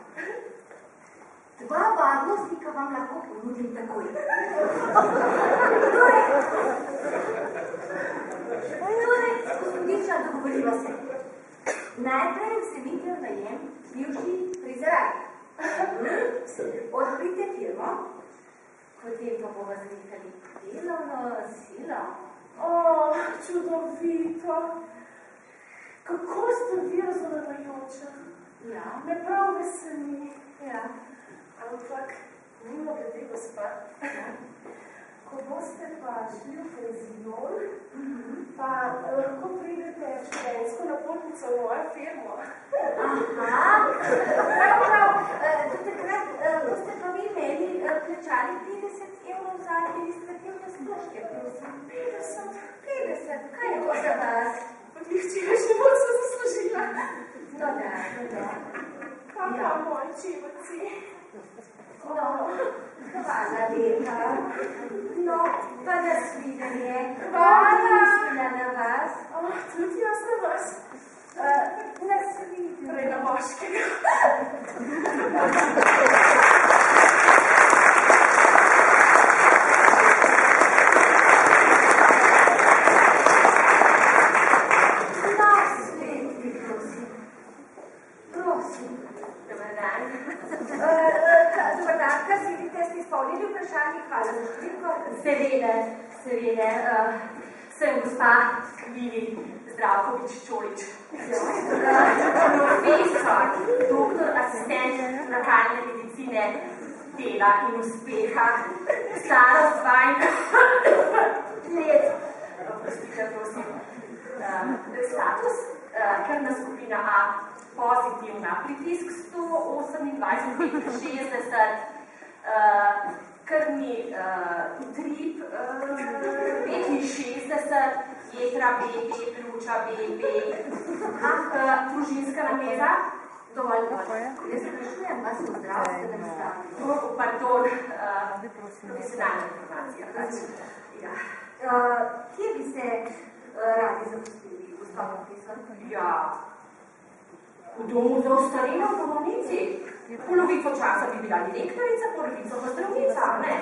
2 varnostnika vam lahko ponudim takoj. Torej, gospodična, dogovorila se. Najprej vzemite v najem bivši prizeraj. Odprite firmo, potem pa bomo zrihali delovno silo. Čudovito. Kako ste vi razumemajoča? Ja. Me prav veseli. Ja. Ampak, mimo glede, gospa, ko boste pa šli v penzion, pa lahko pridete študentsko napotnico v mojo firmo. Prav, do takrat boste pa vi meni plačali 50 evrov za administrativne stroške, prosim. 50, kaj je to za vas? Odlihčila že moc se zaslužila. No da. Kaj pa moji čivci? No, hvala lepa. No, pa nasvidenje. Hvala mislila na vas. Tudi jaz na vas. Nasvidenje. Prej na moškega. Seveda, sem gospa Lili Zdravkovič-Čolič. Profesor, doktor, asistent lokalne medicine, dela in uspeha, starost 2 let, prosim, status, krvna skupina A, pozitivna, pritisk 128, 60, krvni utrip 65, jetra BB, pljuča BB, družinska namera, dovolj. Jaz sprašujem vas v zdravstvenem stanju. Pardon, profesionalna informacija. Kje bi se radi zaposlili, gospa profesor? Ja, v domu za ostarelo v Borovnici. Polovico časa bi bila direktorica, polovico pa zdravnica, ne?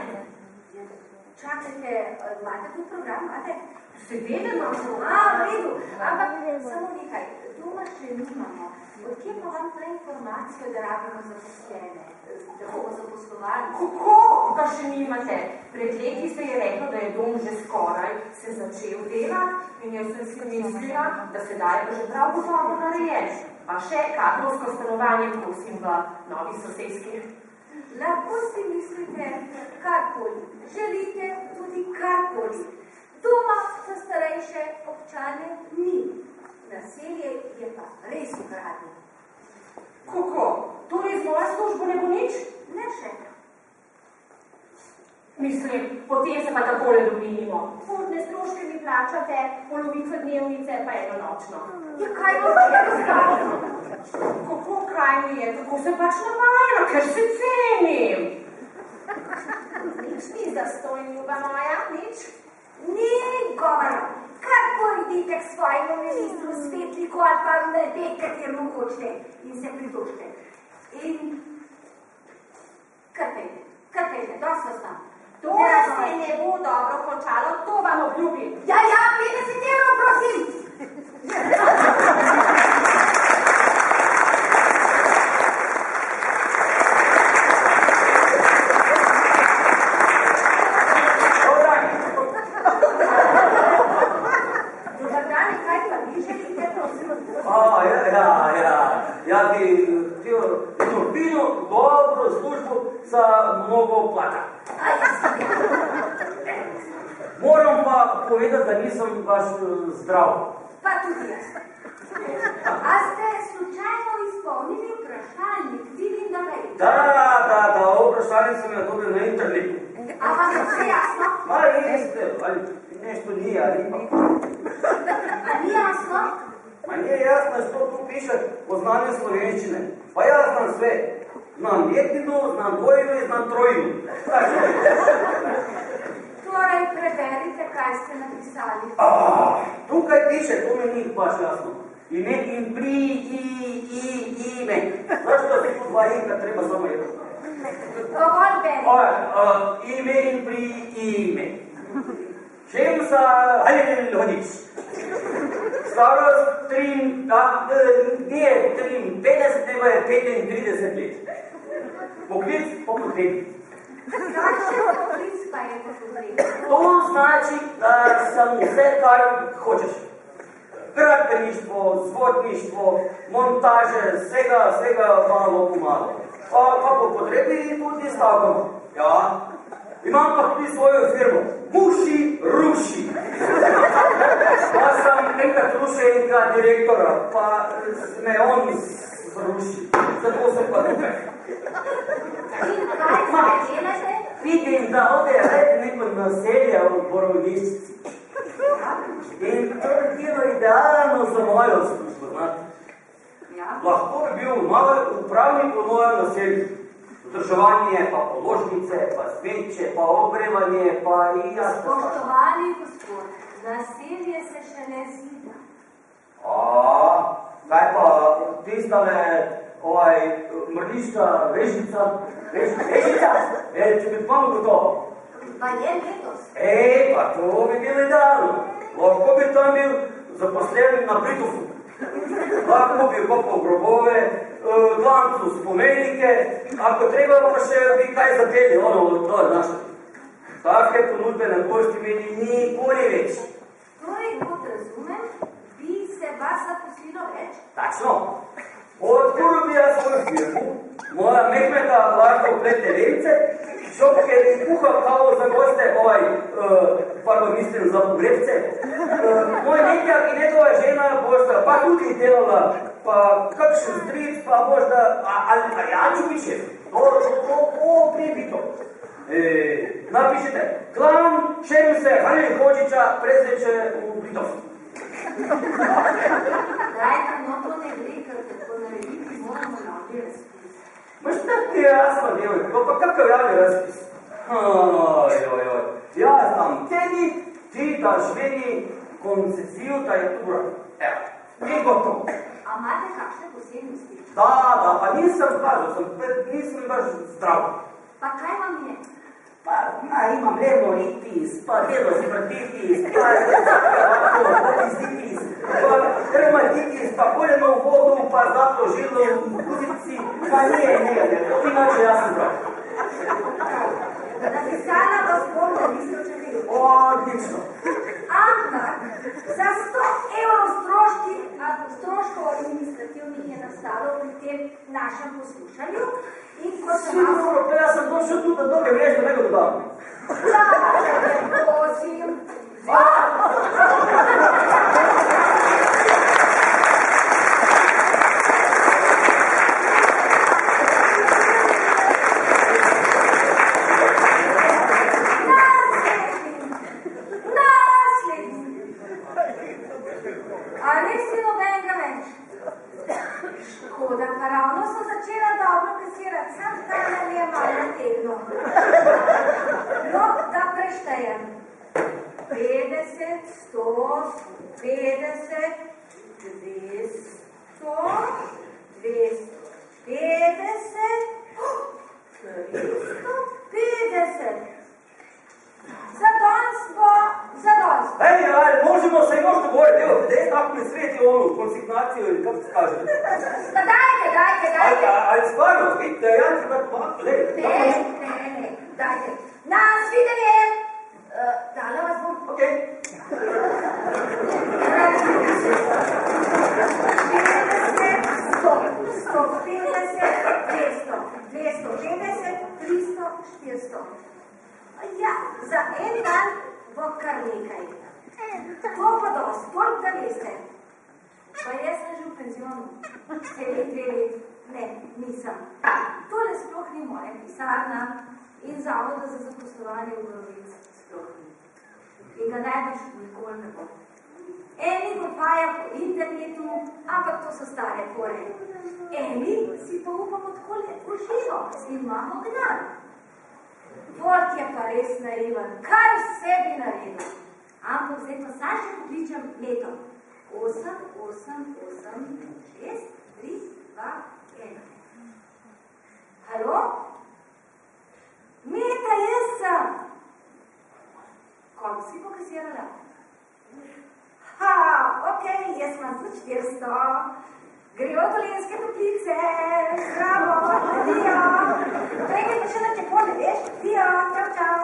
Čakajte, imate tu program, imate? Seveda imam V redu, ampak samo nekaj, doma še nimamo. Odkje pa vam ta informacija, da rabimo zaposlene, da bomo zaposlovali? Kako ga še nimate? Pred leti se je reklo, da je dom že skoraj se začel delati in jaz sem si mislila, da sedaj je že prav gotovo narejen. Pa še kadrovsko stanovanje, prosim, v Novi Soseski. Lahko si mislite karkoli, želite tudi karkoli. Doma za starejše občane ni. Naselje je pa res v gradu. Kako? Torej z mojo službo ne bo nič? Ne še. Mislim, potem se pa takole dominimo. Potne stroške mi plačate, polovico dnevnice pa enonočno. Ja, kaj bo stavno? Kako kaj mi je? Tako sem pač navajena, ker se cenim. Nič ni zastonj, ljuba moja, nič. Ni govora. Kar pojdite k svojemu ministru Svetliku ali pa Medved, kateremu hočete in se pritožite. obljubi. Ja, 50 evrov, prosim. Ja bi htio jednu finu, dobru službu sa mnogo plata. Moram pa povedati, da nisem baš zdrav. Pa tudi jaz. A ste slučajno izpolnili vprašalnik? Vidim, da ga je. Da, vprašalnik sem jo dobil na internetu. A vam je vse jasno? Ma jeste, ali nešto nije, ali ima. A ni jasno? Ma nije jasno što tu piše o znanju slovenščine. Pa ja znam sve. Znam jedinu, znam dvojinu i znam trojinu. Torej, preberite, kaj ste napisali. Tukaj piše, to mi ni baš jasno. Ime in ime. Zašto se tu dva ika treba samo jedno? Dovolj beri. Ime in ime. Šemsa Hodič. Starost 53, nego je 35 let. Poklic po potrebi. Kakšen poklic pa je po potrebi? To znači da sam vse, kar hočeš. Gradbeništvo, zvodništvo, montaže, vsega malo po malo. Pa po potrebi tudi stavkamo. Ja. Imam pa tudi svojo firmo. Muši, ruši. Pa sam enkrat rušil enega direktora, pa me on zruši. Zato sem pa tukaj. In kaj se delate? Vidim, da ovdje je neko naselje v Borovniščici. In to je bilo idealno za mojo službo, znate. Lahko bi bil upravnik v mojem naselju. Vzdrževanje, pa položnice, pa sveče, pa ogrevanje, pa i jasno. Spoštovani gospod, naselje se še ne zida. Kaj pa tistale, mrliška vežica? Vežica? Če bi pa mogel to. Pa je letos. Pa to bi bilo idealno. Lahko bi tam bil zaposlen na Britofu. Lahko bi kopal grobove, glancu spomenike, ako treba pa še bi kaj zapeli, to je naše. Take ponudbe na gosti meni nikoli več. Torej, kot razumem, bi se vas zaposlilo več? Tačno. Odprl bi jaz svojo firmu, moja Mehmeta lahko plete vence, šopke in kuha kavo za goste, mislim za pogrebce. Moj nekjak in njegova žena bosta pa tudi delala, pa kakšen stric, pa možda, ali pa Janču piše, to prebito. Napišite, klan Šemse Hodiča prezreče v Britovstvu. Dajte, no to ne gre, ker tako narediti moramo novi razpis. Maš tako jasno, djevojko, pa kakav javni razpis? Jaz dam tebi, ti daš meni koncesijo, da je tu rad. Evo, ni gotovo. A imate kakšne posebnosti? Da, pa nisem baš zdrav. Pa kaj vam je? Pa imam lemonitis, pa delosifatitis, pa otistitis, pa rheumatitis, pa koljeno v vodu, pa zlato žilo v kuzici, pa nije, inače jaz sem zdrav. Napisala vas bom, da niste očevili. Odlično. Ampak za 100 evrov stroškov administrativnih je nastalo pri tem našem poslušanju. In ko sem Sigurno, pa jaz sem došel tu, da dobe vrežno nego dodam. prosim. A res si nobenega več? Škoda, pa ravno so začela dobro kasirati, sam tale mi je malo nategno. No, da preštejem. 50, 100, 50, 200, 250, 350. Za danes bo, za danes. stvarno, vidite, ja ću da pomagam. Ne, dajte. Na svidenje! Dala vas bom. Okej. 400. Ja, za en dan bo kar nekaj. To pa dosti, toliko da veste. Pa jaz sem že v penzionu. 2 let. Ne, nisem. Tole sploh ni moja pisarna in zavoda za zaposlovanje v Gorovic sploh ni. In ga najbolj nikoli ne bo. Eni kopajo po internetu, ampak to so stare fore. Eni si pa upamo takole uživo in imamo denar. Volt je pa res naivan, kaj vse bi naredil. Ampak zdaj pa sam še pokličem leto. 8, 8, 8, 6, 3, 2, 1. Halo? Meta, jaz sem. Koliko si pokazirala? Okej, jaz imam za 400. Grejo Dolenske Toplice, zdravo, adijo. Prej pa še na čepole, veš? Adijo, čau.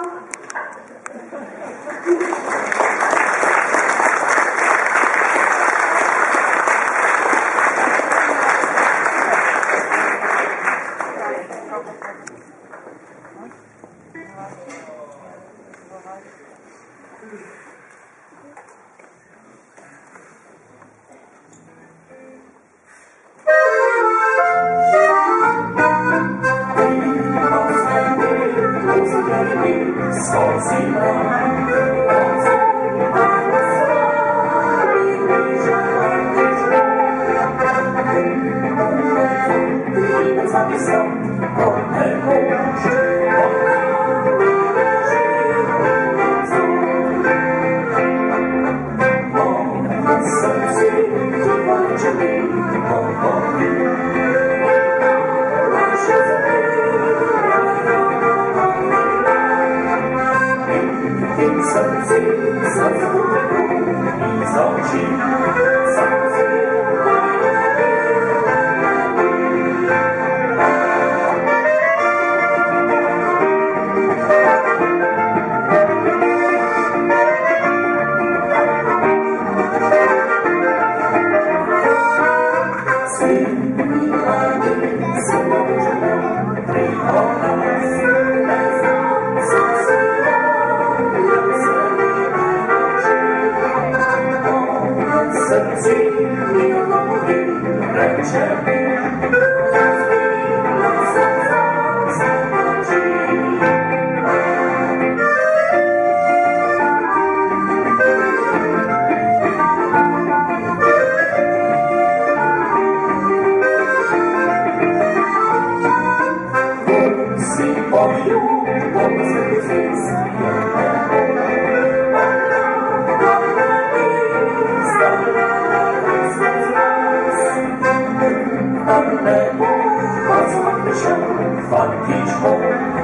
Von Peach Home.